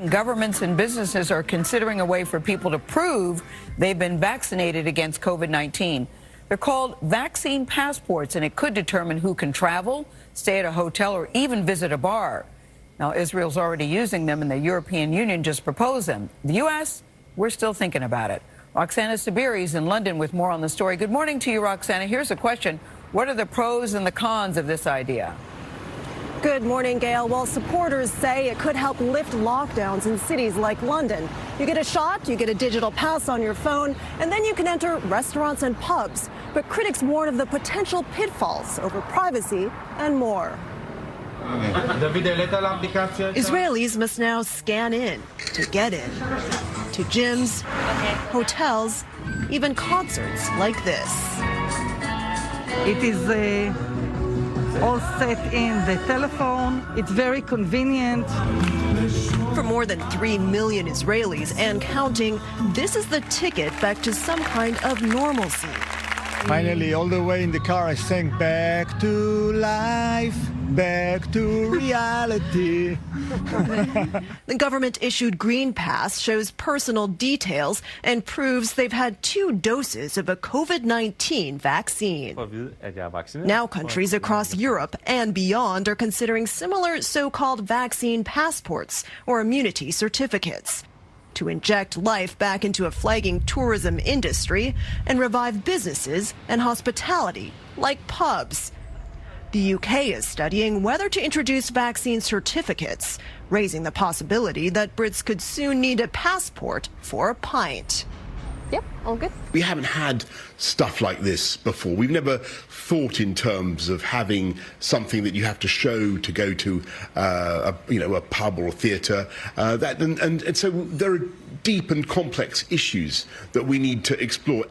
Governments and businesses are considering a way for people to prove they've been vaccinated against COVID-19. They're called vaccine passports, and it could determine who can travel, stay at a hotel, or even visit a bar. Now, Israel's already using them, and the European Union just proposed them. The U.S., we're still thinking about it. Roxana Saberi is in London with more on the story. Good morning to you, Roxana. Here's a question. What are the pros and the cons of this idea? Good morning, Gail. Well, supporters say it could help lift lockdowns in cities like London. You get a shot, you get a digital pass on your phone, and then you can enter restaurants and pubs. But critics warn of the potential pitfalls over privacy and more. Israelis must now scan in to get in. To gyms, hotels, even concerts like this. It is all set in the telephone. It's very convenient. For more than 3 million Israelis and counting, this is the ticket back to some kind of normalcy. Finally, all the way in the car, I sang back to life, back to reality. The government-issued Green Pass shows personal details and proves they've had 2 doses of a COVID-19 vaccine. Now countries across Europe and beyond are considering similar so-called vaccine passports or immunity certificates to inject life back into a flagging tourism industry and revive businesses and hospitality like pubs. The UK is studying whether to introduce vaccine certificates, raising the possibility that Brits could soon need a passport for a pint. Yep, all good. We haven't had stuff like this before. We've never thought in terms of having something that you have to show to go to a pub or a theatre. And so there are deep and complex issues that we need to explore.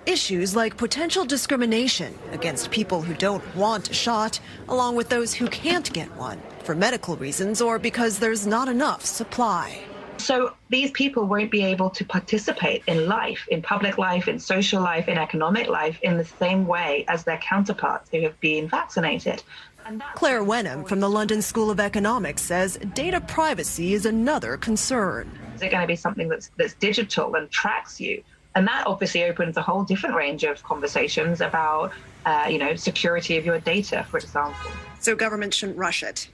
Issues like potential discrimination against people who don't want a shot, along with those who can't get one for medical reasons or because there's not enough supply. So these people won't be able to participate in life, in public life, in social life, in economic life, in the same way as their counterparts who have been vaccinated. Claire Wenham from the London School of Economics says data privacy is another concern. Is it going to be something that's digital and tracks you? And that obviously opens a whole different range of conversations about, security of your data, for example. So governments shouldn't rush it?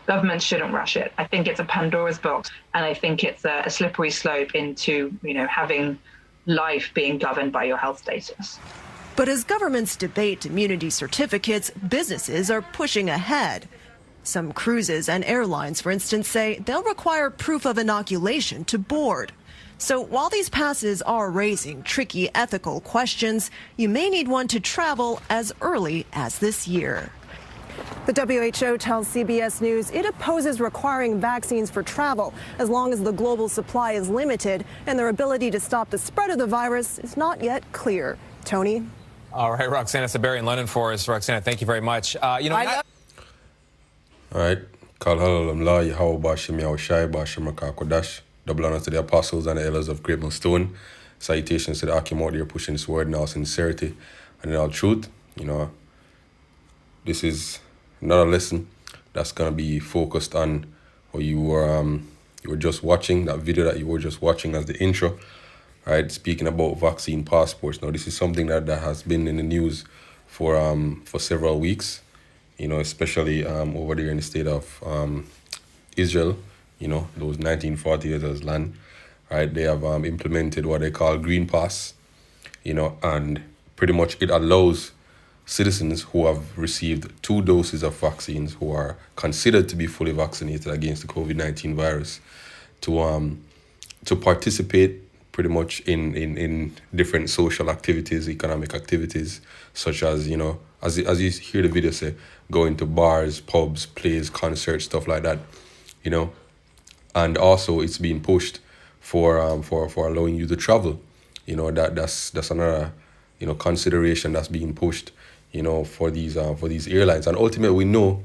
Governments shouldn't rush it. I think it's a Pandora's box, and I think it's a slippery slope into, having life being governed by your health status. But as governments debate immunity certificates, businesses are pushing ahead. Some cruises and airlines, for instance, say they'll require proof of inoculation to board. So while these passes are raising tricky ethical questions, you may need one to travel as early as this year. The WHO tells CBS News it opposes requiring vaccines for travel as long as the global supply is limited and their ability to stop the spread of the virus is not yet clear. Tony? All right, Roxana Saberi in London for us. Roxana, thank you very much. All right. Kal halalam la Yahweh Bashim Yahushai Bashim Rakakodash. Double honor to the apostles and the elders of Great Millstone. Salutations to the Akim out there pushing this word in all sincerity and in all truth. This is another lesson that's going to be focused on what you were just watching, that video that you were just watching as the intro, right? Speaking about vaccine passports. Now, this is something that has been in the news for several weeks, especially over there in the state of Israel, those 1940s land, right? They have implemented what they call Green Pass, and pretty much it allows citizens who have received 2 doses of vaccines, who are considered to be fully vaccinated against the COVID-19 virus, to participate pretty much in different social activities, economic activities, such as, as you hear the video say, going to bars, pubs, plays, concerts, stuff like that, And also it's being pushed for allowing you to travel. That's another, consideration that's being pushed, for these airlines. And ultimately, we know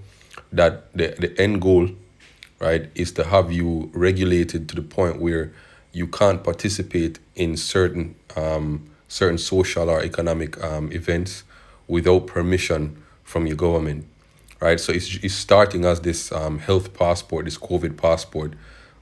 that the end goal, right, is to have you regulated to the point where you can't participate in certain social or economic events without permission from your government, right? So it's starting as this health passport, this COVID passport,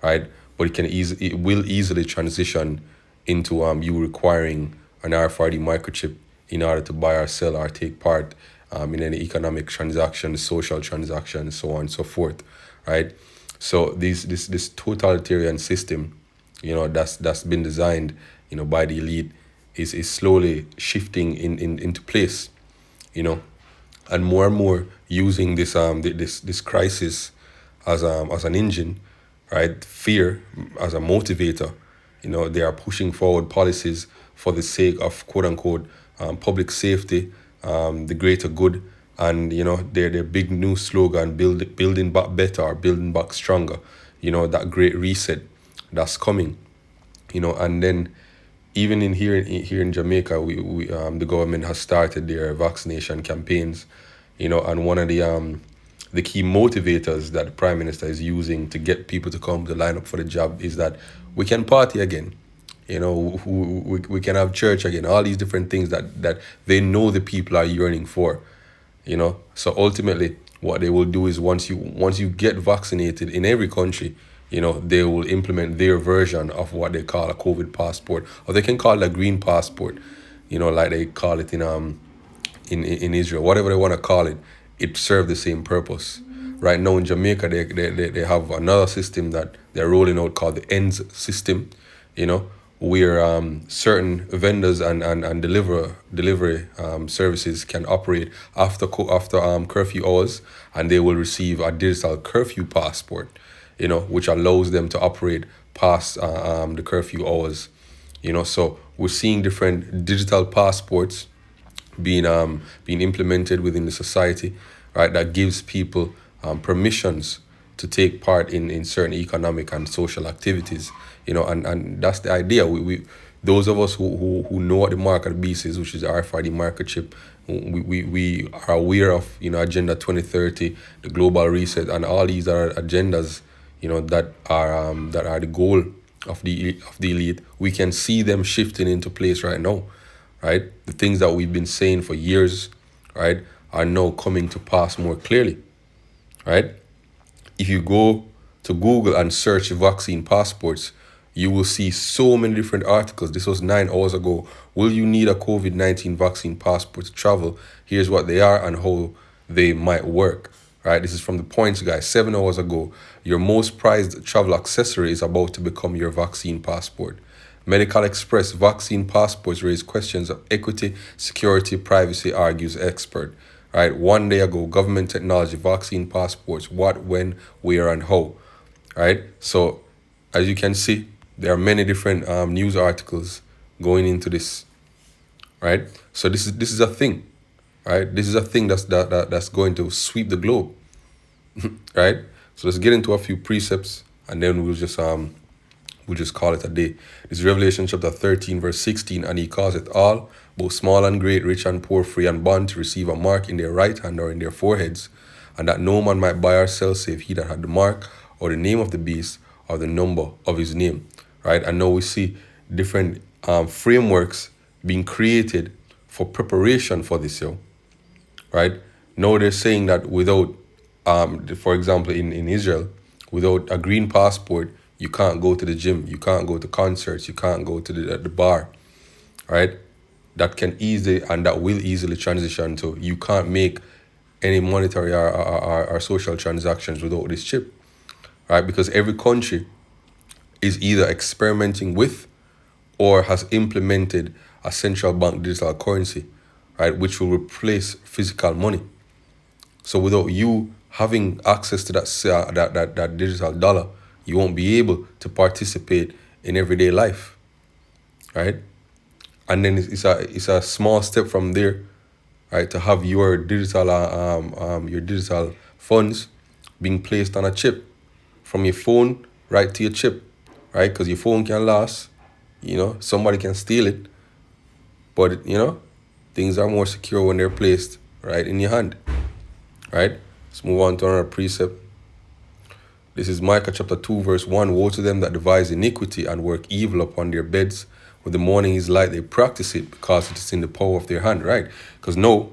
right? but it will easily transition into you requiring an RFID microchip in order to buy or sell or take part in any economic transaction, social transaction, so on and so forth, right? So this totalitarian system, that's been designed, by the elite, is slowly shifting into place, and more using this this crisis as an engine, right? Fear as a motivator. They are pushing forward policies for the sake of quote unquote public safety, the greater good, and their big new slogan, building back better, or building back stronger. That great reset that's coming. And then even here in Jamaica, we the government has started their vaccination campaigns. And one of the key motivators that the Prime Minister is using to get people to come to line up for the job is that we can party again. We can have church again, all these different things that they know the people are yearning for, So ultimately, what they will do is once you get vaccinated in every country, they will implement their version of what they call a COVID passport, or they can call it a green passport, like they call it in Israel, whatever they want to call it. It serves the same purpose. Right now in Jamaica, they have another system that they're rolling out called the ENDS system, where certain vendors and delivery services can operate after curfew hours, and they will receive a digital curfew passport, which allows them to operate past the curfew hours. So we're seeing different digital passports being implemented within the society, right? That gives people permissions to take part in certain economic and social activities, and that's the idea. We those of us who know what the mark of the beast is, which is the RFID microchip, we are aware of Agenda 2030, the global reset, and all these are agendas that are the goal of the elite. We can see them shifting into place right now, right? The things that we've been saying for years, right, are now coming to pass more clearly, right? If you go to Google and search vaccine passports, you will see so many different articles. This was 9 hours ago. Will you need a COVID-19 vaccine passport to travel? Here's what they are and how they might work, right? This is from The Points guy, 7 hours ago. Your most prized travel accessory is about to become your vaccine passport. Medical Express, vaccine passports raise questions of equity, security, privacy, argues expert. Right, 1 day ago, government technology, vaccine passports, what, when, where, and how. Right, so as you can see, there are many different news articles going into this. Right, so this is a thing. Right, this is a thing that's going to sweep the globe. Right, so let's get into a few precepts, and then we'll just call it a day. This is Revelation chapter 13, verse 16, and he calls it all, both small and great, rich and poor, free and bond, to receive a mark in their right hand or in their foreheads, and that no man might buy or sell save he that had the mark, or the name of the beast, or the number of his name. Right, and now we see different frameworks being created for preparation for this year. Right, now they're saying that without, for example, in Israel, without a green passport, you can't go to the gym, you can't go to concerts, you can't go to the bar, right? That can easily, and that will easily transition to, you can't make any monetary or social transactions without this chip, right? Because every country is either experimenting with or has implemented a central bank digital currency, right? Which will replace physical money. So without you having access to that digital dollar, you won't be able to participate in everyday life, right? And then it's a small step from there, right, to have your digital funds being placed on a chip from your phone right to your chip, right? Because your phone can last, somebody can steal it, but things are more secure when they're placed right in your hand, right? Let's move on to another precept. This is Micah chapter 2, verse 1. Woe to them that devise iniquity and work evil upon their beds. When the morning is light, they practice it because it is in the power of their hand, right? Because no,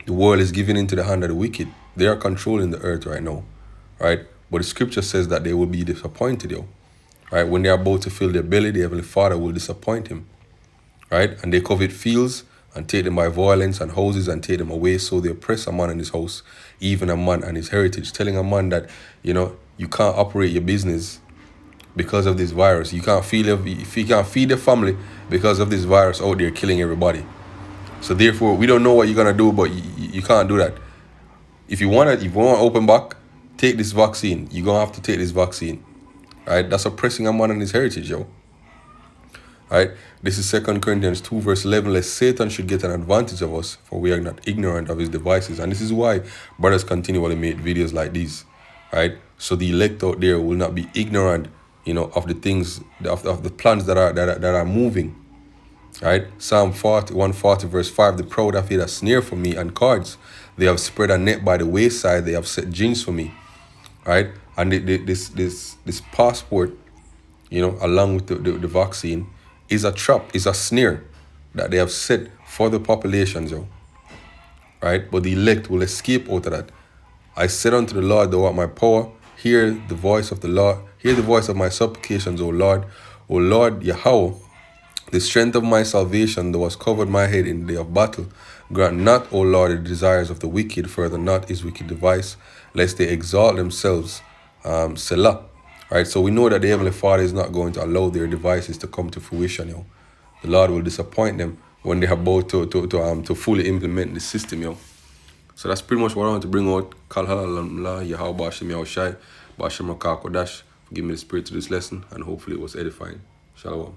the world is given into the hand of the wicked. They are controlling the earth right now, right? But the scripture says that they will be disappointed, right? When they are about to fill their belly, the Heavenly Father will disappoint him, right? And they covet fields and take them by violence, and houses and take them away. So they oppress a man and his house, even a man and his heritage, telling a man that, you know, you can't operate your business because of this virus. You can't feed your family because of this virus out there killing everybody. So therefore, we don't know what you're gonna do, but you can't do that. If you want to open back, take this vaccine. You're gonna have to take this vaccine, right? That's oppressing a man and his heritage, yo. Right? This is 2 Corinthians 2 verse 11. Lest Satan should get an advantage of us, for we are not ignorant of his devices. And this is why brothers continually make videos like these, right? So the elect out there will not be ignorant, you know, of the things, of the plans that are moving, right? Psalm 140 verse 5. The proud have hid a snare for me and cords. They have spread a net by the wayside. They have set gins for me, right? And this passport, you know, along with the vaccine, is a trap, is a snare that they have set for the populations, yo. Right? But the elect will escape out of that. I said unto the Lord, thou art my power. Hear the voice of the Lord. Hear the voice of my supplications, O Lord. O Lord, Yahweh, the strength of my salvation, thou hast covered my head in the day of battle. Grant not, O Lord, the desires of the wicked, further not his wicked device, lest they exalt themselves. Selah. Right, so we know that the Heavenly Father is not going to allow their devices to come to fruition, yo. The Lord will disappoint them when they are about to fully implement the system, yo. So that's pretty much what I want to bring out. Kal halal Yahweh Bashim Yahushai Bashim Rakakodash. Give me the spirit to this lesson, and hopefully it was edifying. Shalom.